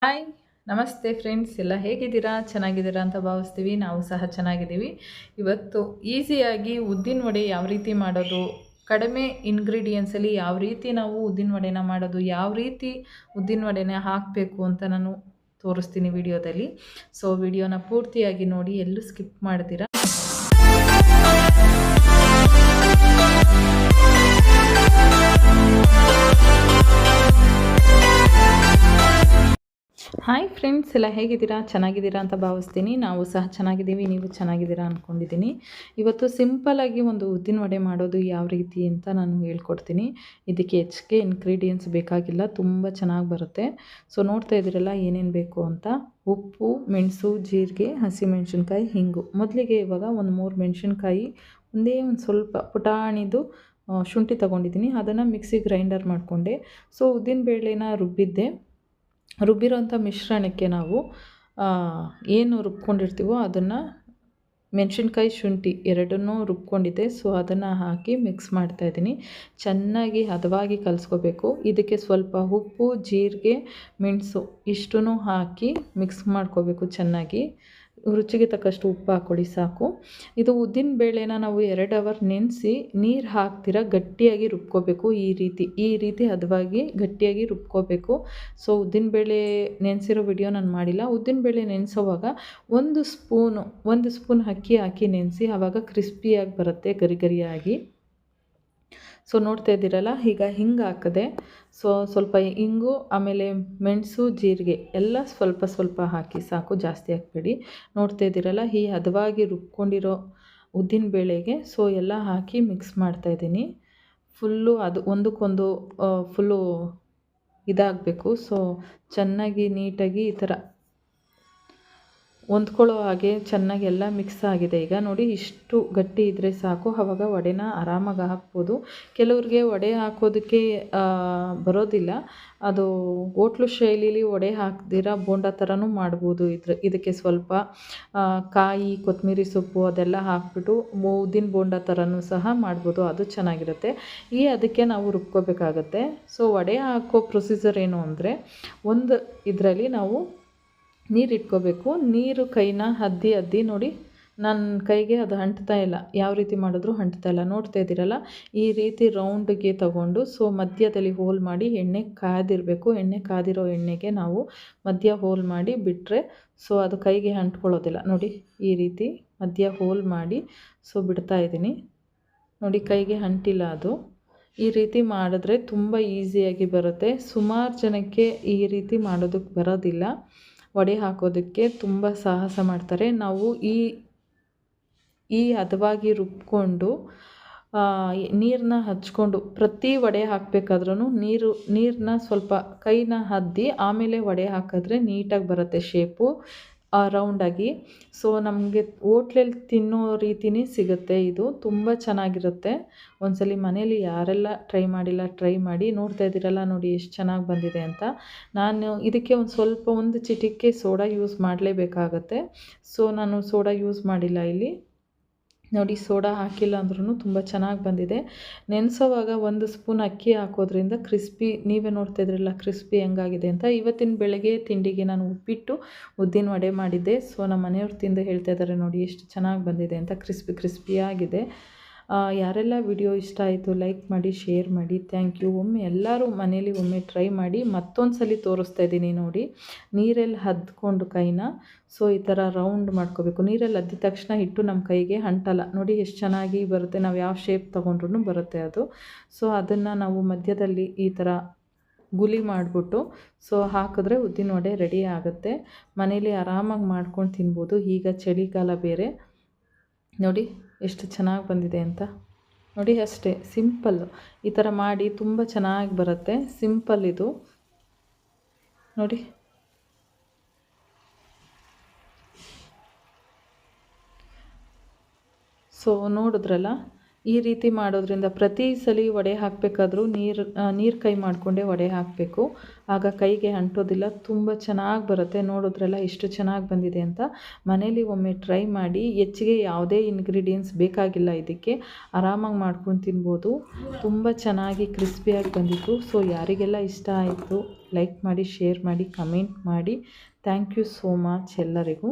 Hi, ನಮಸ್ತೆ friends. ಎಲ್ಲ ಹೇಗಿದ್ದೀರಾ? ಚೆನ್ನಾಗಿದ್ದೀರಾ ಅಂತ ಭಾವಿಸ್ತೀವಿ. ನಾವು ಸಹ ಚೆನ್ನಾಗಿದ್ದೀವಿ. ಇವತ್ತು ಈಸಿಯಾಗಿ ಉದ್ದಿನ ವಡೆ ಯಾವ ರೀತಿ ಮಾಡೋದು, ಕಡಿಮೆ ಇಂಗ್ರೀಡಿಯೆಂಟ್ಸಲ್ಲಿ ಯಾವ ರೀತಿ ನಾವು ಉದ್ದಿನ ವಡೆನ ಮಾಡೋದು, ಯಾವ ರೀತಿ ಉದ್ದಿನ ವಡೆನ ಹಾಕಬೇಕು ಅಂತ ನಾನು ತೋರಿಸ್ತೀನಿ ವಿಡಿಯೋದಲ್ಲಿ. ಸೊ ವಿಡಿಯೋನ ಪೂರ್ತಿಯಾಗಿ ನೋಡಿ, ಎಲ್ಲೂ ಸ್ಕಿಪ್ ಮಾಡ್ತೀರಾ. ಹಾಯ್ ಫ್ರೆಂಡ್ಸ್, ಎಲ್ಲ ಹೇಗಿದ್ದೀರಾ? ಚೆನ್ನಾಗಿದ್ದೀರಾ ಅಂತ ಭಾವಿಸ್ತೀನಿ. ನಾವು ಸಹ ಚೆನ್ನಾಗಿದ್ದೀವಿ, ನೀವು ಚೆನ್ನಾಗಿದ್ದೀರಾ ಅಂದ್ಕೊಂಡಿದ್ದೀನಿ. ಇವತ್ತು ಸಿಂಪಲ್ಲಾಗಿ ಒಂದು ಉದ್ದಿನ ವಡೆ ಮಾಡೋದು ಯಾವ ರೀತಿ ಅಂತ ನಾನು ಹೇಳ್ಕೊಡ್ತೀನಿ. ಇದಕ್ಕೆ ಹೆಚ್ಚಿಗೆ ಇಂಗ್ರೀಡಿಯೆಂಟ್ಸ್ ಬೇಕಾಗಿಲ್ಲ, ತುಂಬ ಚೆನ್ನಾಗಿ ಬರುತ್ತೆ. ಸೊ ನೋಡ್ತಾ ಇದ್ದೀರಲ್ಲ ಏನೇನು ಬೇಕು ಅಂತ. ಉಪ್ಪು, ಮೆಣಸು, ಜೀರಿಗೆ, ಹಸಿಮೆಣಸಿನ್ಕಾಯಿ, ಹಿಂಗು. ಮೊದಲಿಗೆ ಇವಾಗ ಒಂದು 3 ಮೆಣಸಿನ್ಕಾಯಿ, ಒಂದೇ ಒಂದು ಸ್ವಲ್ಪ ಪುಟಾಣಿದು ಶುಂಠಿ ತೊಗೊಂಡಿದ್ದೀನಿ. ಅದನ್ನು ಮಿಕ್ಸಿ ಗ್ರೈಂಡರ್ ಮಾಡಿಕೊಂಡೆ. ಸೊ ಉದ್ದಿನ ಬೇಳೆನ ರುಬ್ಬಿರೋಂಥ ಮಿಶ್ರಣಕ್ಕೆ ನಾವು ಏನು ರುಬ್ಕೊಂಡಿರ್ತೀವೋ ಅದನ್ನು, ಮೆಣಸಿನ್ಕಾಯಿ, ಶುಂಠಿ ಎರಡನ್ನೂ ರುಬ್ಕೊಂಡಿದ್ದೆ. ಸೊ ಅದನ್ನು ಹಾಕಿ ಮಿಕ್ಸ್ ಮಾಡ್ತಾಯಿದ್ದೀನಿ. ಚೆನ್ನಾಗಿ ಹದವಾಗಿ ಕಲಿಸ್ಕೋಬೇಕು. ಇದಕ್ಕೆ ಸ್ವಲ್ಪ ಉಪ್ಪು, ಜೀರಿಗೆ, ಮೆಣಸು ಇಷ್ಟೂ ಹಾಕಿ ಮಿಕ್ಸ್ ಮಾಡ್ಕೋಬೇಕು ಚೆನ್ನಾಗಿ. ರುಚಿಗೆ ತಕ್ಕಷ್ಟು ಉಪ್ಪು ಹಾಕ್ಕೊಳ್ಳಿ ಸಾಕು. ಇದು ಉದ್ದಿನ ಬೇಳೆನ ನಾವು 2 ಅವರ್ ನೆನೆಸಿ ನೀರು ಹಾಕ್ತಿರ ಗಟ್ಟಿಯಾಗಿ ರುಬ್ಕೋಬೇಕು. ಈ ರೀತಿ ಹದವಾಗಿ ಗಟ್ಟಿಯಾಗಿ ರುಬ್ಕೋಬೇಕು. ಸೊ ಉದ್ದಿನ ಬೇಳೆ ನೆನೆಸಿರೋ ವಿಡಿಯೋ ನಾನು ಮಾಡಿಲ್ಲ. ಉದ್ದಿನ ಬೇಳೆ ನೆನೆಸೋವಾಗ ಒಂದು ಸ್ಪೂನ್ ಅಕ್ಕಿ ಹಾಕಿ ನೆನೆಸಿ, ಆವಾಗ ಕ್ರಿಸ್ಪಿಯಾಗಿ ಬರುತ್ತೆ, ಗರಿ ಗರಿಯಾಗಿ. ಸೊ ನೋಡ್ತಾ ಇದ್ದೀರಲ್ಲ, ಈಗ ಹಿಂಗೆ ಹಾಕಿದೆ. ಸೊ ಸ್ವಲ್ಪ ಇಂಗು, ಆಮೇಲೆ ಮೆಣಸು, ಜೀರಿಗೆ ಎಲ್ಲ ಸ್ವಲ್ಪ ಸ್ವಲ್ಪ ಹಾಕಿ ಸಾಕು, ಜಾಸ್ತಿ ಹಾಕಬೇಡಿ. ನೋಡ್ತಾ ಇದ್ದೀರಲ್ಲ, ಈ ಹದವಾಗಿ ರುಬ್ಕೊಂಡಿರೋ ಉದ್ದಿನ ಬೇಳೆಗೆ ಸೊ ಎಲ್ಲ ಹಾಕಿ ಮಿಕ್ಸ್ ಮಾಡ್ತಾಯಿದ್ದೀನಿ. ಫುಲ್ಲು ಅದು ಒಂದಕ್ಕೊಂದು ಫುಲ್ಲು ಇದಾಗಬೇಕು. ಸೊ ಚೆನ್ನಾಗಿ ನೀಟಾಗಿ ಈ ಥರ ಹೊಂದ್ಕೊಳ್ಳೋ ಹಾಗೆ ಚೆನ್ನಾಗಿ ಎಲ್ಲ ಮಿಕ್ಸ್ ಆಗಿದೆ. ಈಗ ನೋಡಿ, ಇಷ್ಟು ಗಟ್ಟಿ ಇದ್ದರೆ ಸಾಕು. ಆವಾಗ ವಡೆನ ಆರಾಮಾಗಿ ಹಾಕ್ಬೋದು. ಕೆಲವ್ರಿಗೆ ವಡೆ ಹಾಕೋದಕ್ಕೆ ಬರೋದಿಲ್ಲ. ಅದು ಹೋಟ್ಲು ಶೈಲಿಲಿ ವಡೆ ಹಾಕ್ದಿರ ಬೋಂಡ ಥರನೂ ಮಾಡ್ಬೋದು. ಇದಕ್ಕೆ ಸ್ವಲ್ಪ ಕಾಯಿ, ಕೊತ್ತಂಬರಿ ಸೊಪ್ಪು ಅದೆಲ್ಲ ಹಾಕ್ಬಿಟ್ಟು ಉದ್ದಿನ ಬೋಂಡ ಥರನೂ ಸಹ ಮಾಡ್ಬೋದು, ಅದು ಚೆನ್ನಾಗಿರುತ್ತೆ. ಅದಕ್ಕೆ ನಾವು ರುಬ್ಕೋಬೇಕಾಗತ್ತೆ. ಸೊ ವಡೆ ಹಾಕೋ ಪ್ರೊಸೀಜರ್ ಏನು ಅಂದರೆ, ಒಂದು ಇದರಲ್ಲಿ ನಾವು ನೀರು ಇಟ್ಕೋಬೇಕು. ನೀರು ಕೈನ ಅದ್ದಿ ನೋಡಿ, ನನ್ನ ಕೈಗೆ ಅದು ಅಂಟ್ತಾ ಇಲ್ಲ. ಯಾವ ರೀತಿ ಮಾಡಿದ್ರೂ ಅಂಟ್ತಾ ಇಲ್ಲ. ನೋಡ್ತಾ ಇದ್ದೀರಲ್ಲ, ಈ ರೀತಿ ರೌಂಡ್ಗೆ ತಗೊಂಡು ಸೊ ಮಧ್ಯದಲ್ಲಿ ಹೋಲ್ ಮಾಡಿ, ಎಣ್ಣೆ ಕಾದಿರಬೇಕು. ಎಣ್ಣೆ ಕಾದಿರೋ ಎಣ್ಣೆಗೆ ನಾವು ಮಧ್ಯ ಹೋಲ್ ಮಾಡಿ ಬಿಟ್ಟರೆ ಸೊ ಅದು ಕೈಗೆ ಅಂಟ್ಕೊಳ್ಳೋದಿಲ್ಲ. ನೋಡಿ, ಈ ರೀತಿ ಮಧ್ಯ ಹೋಲ್ ಮಾಡಿ ಸೊ ಬಿಡ್ತಾ ಇದ್ದೀನಿ. ನೋಡಿ, ಕೈಗೆ ಅಂಟಿಲ್ಲ ಅದು. ಈ ರೀತಿ ಮಾಡಿದ್ರೆ ತುಂಬ ಈಸಿಯಾಗಿ ಬರುತ್ತೆ. ಸುಮಾರು ಜನಕ್ಕೆ ಈ ರೀತಿ ಮಾಡೋದಕ್ಕೆ ಬರೋದಿಲ್ಲ. ವಡೆ ಹಾಕೋದಕ್ಕೆ ತುಂಬ ಸಾಹಸ ಮಾಡ್ತಾರೆ. ನಾವು ಈ ಹದವಾಗಿ ರುಬ್ಕೊಂಡು ನೀರನ್ನ ಹಚ್ಕೊಂಡು ಪ್ರತಿ ವಡೆ ಹಾಕಬೇಕಾದ್ರೂ ನೀರನ್ನ ಸ್ವಲ್ಪ ಕೈನ ಅದ್ದಿ ಆಮೇಲೆ ವಡೆ ಹಾಕಿದ್ರೆ ನೀಟಾಗಿ ಬರುತ್ತೆ ಶೇಪು, ರೌಂಡಾಗಿ. ಸೊ ನಮಗೆ ಹೋಟ್ಲಲ್ಲಿ ತಿನ್ನೋ ರೀತಿಯೇ ಸಿಗುತ್ತೆ. ಇದು ತುಂಬ ಚೆನ್ನಾಗಿರುತ್ತೆ. ಒಂದ್ಸಲಿ ಮನೇಲಿ ಯಾರೆಲ್ಲ ಟ್ರೈ ಮಾಡಿಲ್ಲ, ಟ್ರೈ ಮಾಡಿ. ನೋಡ್ತಾ ಇದ್ದೀರಲ್ಲ, ನೋಡಿ ಎಷ್ಟು ಚೆನ್ನಾಗಿ ಬಂದಿದೆ ಅಂತ. ನಾನು ಇದಕ್ಕೆ ಒಂದು ಚಿಟಿಕೆ ಸೋಡಾ ಯೂಸ್ ಮಾಡಲೇಬೇಕಾಗತ್ತೆ. ಸೊ ನಾನು ಸೋಡಾ ಯೂಸ್ ಮಾಡಿಲ್ಲ ಇಲ್ಲಿ. ನೋಡಿ, ಸೋಡಾ ಹಾಕಿಲ್ಲ ಅಂದ್ರೂ ತುಂಬ ಚೆನ್ನಾಗಿ ಬಂದಿದೆ. ನೆನೆಸೋವಾಗ 1 ಸ್ಪೂನ್ ಅಕ್ಕಿ ಹಾಕೋದ್ರಿಂದ ಕ್ರಿಸ್ಪಿ, ನೀವೇ ನೋಡ್ತಾ ಇದ್ರಲ್ಲ ಕ್ರಿಸ್ಪಿ ಹೆಂಗಾಗಿದೆ ಅಂತ. ಇವತ್ತಿನ ಬೆಳಗ್ಗೆ ತಿಂಡಿಗೆ ನಾನು ಉಪ್ಪಿಟ್ಟು ಉದ್ದಿನ ವಡೆ ಮಾಡಿದ್ದೆ. ಸೊ ನಮ್ಮ ಮನೆಯವ್ರು ತಿಂದು ಹೇಳ್ತಾ ಇದ್ದಾರೆ, ನೋಡಿ ಎಷ್ಟು ಚೆನ್ನಾಗಿ ಬಂದಿದೆ ಅಂತ, ಕ್ರಿಸ್ಪಿಯಾಗಿದೆ. ಯಾರೆಲ್ಲ ವಿಡಿಯೋ ಇಷ್ಟ ಆಯಿತು ಲೈಕ್ ಮಾಡಿ, ಶೇರ್ ಮಾಡಿ. Thank you. ಎಲ್ಲರೂ ಮನೇಲಿ ಟ್ರೈ ಮಾಡಿ. ಮತ್ತೊಂದು ಸಲ ತೋರಿಸ್ತಾ ಇದ್ದೀನಿ ನೋಡಿ. ನೀರಲ್ಲಿ ಅದ್ಕೊಂಡು ಕೈನ ಸೊ ಈ ಥರ ರೌಂಡ್ ಮಾಡ್ಕೋಬೇಕು. ನೀರಲ್ಲಿ ಅದ್ದಿದ ತಕ್ಷಣ ಹಿಟ್ಟು ನಮ್ಮ ಕೈಗೆ ಅಂಟಲ್ಲ. ನೋಡಿ ಎಷ್ಟು ಚೆನ್ನಾಗಿ ಬರುತ್ತೆ. ನಾವು ಯಾವ ಶೇಪ್ ತೊಗೊಂಡ್ರೂ ಬರುತ್ತೆ ಅದು. ಸೊ ಅದನ್ನು ನಾವು ಮಧ್ಯದಲ್ಲಿ ಈ ಥರ ಗುಲಿ ಮಾಡಿಬಿಟ್ಟು ಸೊ ಹಾಕಿದ್ರೆ ಉದ್ದಿನ ವಡೆ ರೆಡಿ ಆಗುತ್ತೆ. ಮನೇಲಿ ಆರಾಮಾಗಿ ಮಾಡ್ಕೊಂಡು ತಿನ್ಬೋದು. ಈಗ ಚಳಿಗಾಲ ಬೇರೆ. ನೋಡಿ ಎಷ್ಟು ಚೆನ್ನಾಗಿ ಬಂದಿದೆ ಅಂತ. ನೋಡಿ, ಅಷ್ಟೇ ಸಿಂಪಲ್ಲು. ಈ ಥರ ಮಾಡಿ ತುಂಬ ಚೆನ್ನಾಗಿ ಬರುತ್ತೆ. ಸಿಂಪಲ್ ಇದು ನೋಡಿ. ಸೊ ನೋಡಿದ್ರಲ್ಲ, ಈ ರೀತಿ ಮಾಡೋದ್ರಿಂದ ಪ್ರತಿ ಸಲ ವಡೆ ಹಾಕಬೇಕಾದ್ರೂ ನೀರು ಕೈ ಮಾಡಿಕೊಂಡೇ ವಡೆ ಹಾಕಬೇಕು. ಆಗ ಕೈಗೆ ಅಂಟೋದಿಲ್ಲ, ತುಂಬ ಚೆನ್ನಾಗಿ ಬರುತ್ತೆ. ನೋಡಿದ್ರಲ್ಲ ಎಷ್ಟು ಚೆನ್ನಾಗಿ ಬಂದಿದೆ ಅಂತ. ಮನೇಲಿ ಟ್ರೈ ಮಾಡಿ. ಹೆಚ್ಚಿಗೆ ಯಾವುದೇ ಇಂಗ್ರೀಡಿಯೆಂಟ್ಸ್ ಬೇಕಾಗಿಲ್ಲ ಇದಕ್ಕೆ, ಆರಾಮಾಗಿ ಮಾಡ್ಕೊಂಡು ತಿನ್ಬೋದು. ತುಂಬ ಚೆನ್ನಾಗಿ ಕ್ರಿಸ್ಪಿಯಾಗಿ ಬಂದಿತ್ತು. ಸೊ ಯಾರಿಗೆಲ್ಲ ಇಷ್ಟ ಆಯಿತು ಲೈಕ್ ಮಾಡಿ, ಶೇರ್ ಮಾಡಿ, ಕಮೆಂಟ್ ಮಾಡಿ. ಥ್ಯಾಂಕ್ ಯು ಸೋ ಮಚ್ ಎಲ್ಲರಿಗೂ.